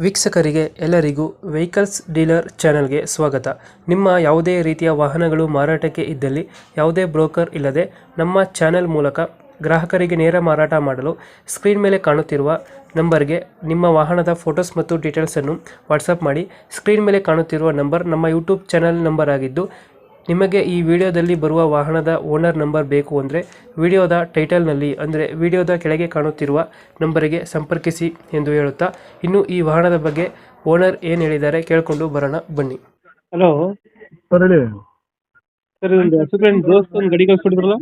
ವೀಕ್ಷಕರಿಗೆ ಎಲ್ಲರಿಗೂ vehicles dealer ಚಾನೆಲ್ಗೆ ಸ್ವಾಗತ. ನಿಮ್ಮ ಯಾವುದೇ ರೀತಿಯ ವಾಹನಗಳು ಮಾರಾಟಕ್ಕೆ ಇದ್ದಲ್ಲಿ ಯಾವುದೇ ಬ್ರೋಕರ್ ಇಲ್ಲದೆ ನಮ್ಮ ಚಾನೆಲ್ ಮೂಲಕ ಗ್ರಾಹಕರಿಗೆ ನೇರ ಮಾರಾಟ ಮಾಡಲು ಸ್ಕ್ರೀನ್ ಮೇಲೆ ಕಾಣುತ್ತಿರುವ ನಂಬರ್ಗೆ ನಿಮ್ಮ ವಾಹನದ ಫೋಟೋಸ್ ಮತ್ತು ಡೀಟೇಲ್ಸನ್ನು ವಾಟ್ಸಪ್ ಮಾಡಿ. ಸ್ಕ್ರೀನ್ ಮೇಲೆ ಕಾಣುತ್ತಿರುವ ನಂಬರ್ ನಮ್ಮ ಯೂಟ್ಯೂಬ್ ಚಾನೆಲ್ ನಂಬರ್ ಆಗಿದ್ದು, ನಿಮಗೆ ಈ ವಿಡಿಯೋದಲ್ಲಿ ಬರುವ ವಾಹನದ ಓನರ್ ನಂಬರ್ ಬೇಕು ಅಂದರೆ ವಿಡಿಯೋದ ಟೈಟಲ್ನಲ್ಲಿ ಅಂದರೆ ವಿಡಿಯೋದ ಕೆಳಗೆ ಕಾಣುತ್ತಿರುವ ನಂಬರಿಗೆ ಸಂಪರ್ಕಿಸಿ ಎಂದು ಹೇಳುತ್ತಾ, ಇನ್ನು ಈ ವಾಹನದ ಬಗ್ಗೆ ಓನರ್ ಏನು ಹೇಳಿದ್ದಾರೆ ಕೇಳಿಕೊಂಡು ಬರೋಣ ಬನ್ನಿ. ಹಲೋ ಸರ್ ಹೇಳಿ. ಸರ್, ಒಂದು ಹಸುಗಳನ್ನು ದೋಸ್ತ ಒಂದು ಗಾಡಿ ಕಳಿಸ್ಕೊಟ್ಟಿದ್ರಲ್ಲ,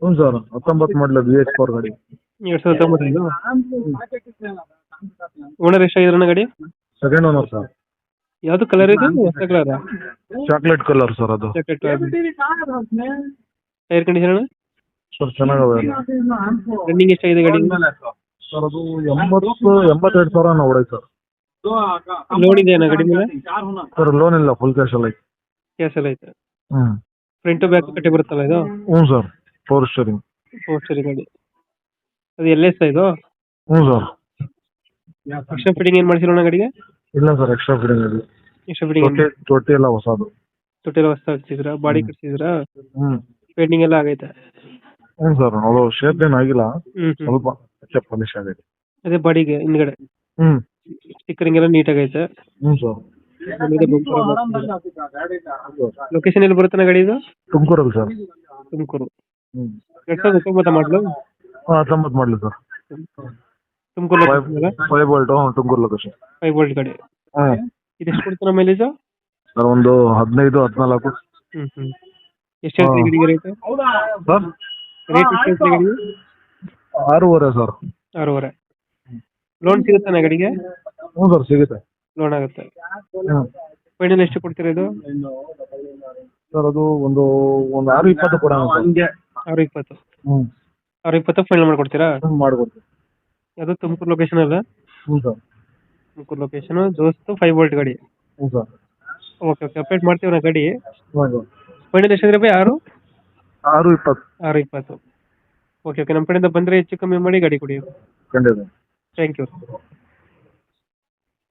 ಹ್ಞೂ ಸರ್, 19 ಮಾಡಲ BS4 ಗಾಡಿ. 2019 ಓನರ್ ಎಷ್ಟಾಗಿದ್ರಣ್ಣ ಗಾಡಿ? Second owner sir. ಯಾವುದು ಕಲರ್ ಇದು? ಹೊಸ ಕಲರ್, ಚಾಕ್ಲೇಟ್ ಕಲರ್ ಸರ್ ಅದು. ಟೈರ್ ಕಂಡೀಷನ್ ಸರ್ ಚೆನ್ನಾಗವೆ. ರನ್ನಿಂಗ್ ಎಷ್ಟಾಗಿದೆ ಗಾಡಿ? ಸರ್ ಅದು 82 ಸಾವಿರ ಹೊಡೈತೆ ಸರ್. ಲೋನ್ ಇದೆ ಅಣ್ಣ ಗಾಡಿ ಮೇಲೆ? ಸರ್ ಲೋನ್ ಇಲ್ಲ, ಫುಲ್ ಕ್ಯಾಶ್ ಎಲ್ಲ ಐತೆ. ಕ್ಯಾಶ್ ಎಲ್ಲ ಐತೆ. ಹ್ಞೂ ಫ್ರಂಟ್ ಬ್ಯಾಕ್ ಕಟ್ಟಿ ಬರುತ್ತಲ್ಲ ಇದು? ಹ್ಞೂ ಸರ್, 4 ಸ್ಟೇರಿಂಗ್. ಗಾಡಿ ಅದು LS ಇದು? ಹ್ಞೂ ಸರ್. ಎಕ್ಸ್ಟ್ರಾ ಫಿಟ್ಟಿಂಗ್ ಏನು ಮಾಡಿಸಿರೋಣ ಗಾಡಿಗೆ? ಇಲ್ಲ ಸರ್, ಎಕ್ಸ್ಟ್ರಾ ಫಿಟ್ಟಿಂಗ್ ಇಲ್ಲ. ಎಕ್ಸ್ಟ್ರಾ ಫಿಟ್ಟಿಂಗ್ ತೊಟ್ಟಿ ಎಲ್ಲ ಹೊಸದು. ತೊಟ್ಟಿ ಎಲ್ಲ ಹೊಸ ಹಾಕ್ಸಿದ್ರಾ? ಬಾಡಿ ಕಟ್ಸಿದ್ರಾ? ಹ್ಞೂ ಪೇಂಟಿಂಗ್ ಎಲ್ಲ ಆಗೈತೆ? ಹ್ಞೂ ಸರ್, ಅದು ಶೇಪ್ ಏನು ಆಗಿಲ್ಲ, ಹ್ಮ್ ಸ್ವಲ್ಪ ಚೆಕ್ ಪಾಲಿಶ್ ಆಗೈತೆ. ಅದೇ ಬಾಡಿಗೆ ಹಿಂದ್ಗಡೆ ಹ್ಞೂ ಸ್ಟಿಕ್ಕರಿಂಗ್ ಎಲ್ಲ ನೀಟ್ ಆಗೈತೆ. ಹ್ಞೂ ಸರ್. ಲೊಕೇಶನ್ ಎಲ್ಲಿ ಬರುತ್ತೆ ಗಾಡಿ ಇದು? ತುಮಕೂರಲ್ಲಿ ಸರ್. ತುಮಕೂರು. ಹ್ಞೂ 2019 ಮಾಡಲು? ಹಾಂ 19 ಮಾಡಲಿ sir. Tumakuru location? 5 volt Tumakuru location. 5 volt ಗಾಡಿ. ಹ್ಞೂ ಇದೆಷ್ಟು ಕೊಡ್ತಾನೆ ಮೈಲೇಜ್? ಸರ್ ಒಂದು 15-14. ಎಷ್ಟು ಹೇಳ್ತೀರಿ ಗಾಡಿಗೆ ರೇಟ್? ಸರ್ ರೇಟ್ ಎಷ್ಟು ಹೇಳ್ತೀರಿ ಗಾಡಿಗೆ? 6.5 ಸರ್. 6.5. ಲೋನ್ ಸಿಗುತ್ತಾನೆ ಗಾಡಿಗೆ? ಹ್ಞೂ ಸರ್, ಸಿಗುತ್ತೆ. ಲೋನ್ ಆಗುತ್ತೆ. ಹ್ಞೂ ಫೈನಲ್ ಎಷ್ಟು ಕೊಡ್ತೀರಾ ಇದು? ಸರ್ ಅದು ಒಂದು 6.20 ಕೊಡೋಣ ಸರ್. 6.20. ಹ್ಞೂ 6.20 ಫೈನಲ್ ಮಾಡ್ಕೊಡ್ತೀರಾ? ಮಾಡಿಕೊಡ್ತೀವಿ. ಅದು ತುಮಕೂರು ಲೊಕೇಶನ್ ಅಲ್ಲ? ಹ್ಞೂ ಸರ್. ತುಮಕೂರು ಲೊಕೇಶನ್, ದೋಸ್ತು 5 ವೋಲ್ಟ್ ಗಾಡಿ. ಹ್ಞೂ ಸರ್. ಓಕೆ ಅಪ್ಡೇಟ್ ಮಾಡ್ತೀವಿ ನಾ ಗಾಡಿ. ಹೌದು. Final ಎಷ್ಟಾದ್ರೆ by? 6.20. 6.20. ಓಕೆ ನಮ್ಮ ಕಡೆಯಿಂದ ಬಂದರೆ ಹೆಚ್ಚು ಕಮ್ಮಿ ಮಾಡಿ ಗಾಡಿ ಕೊಡಿ. ಖಂಡಿತ. Thank you.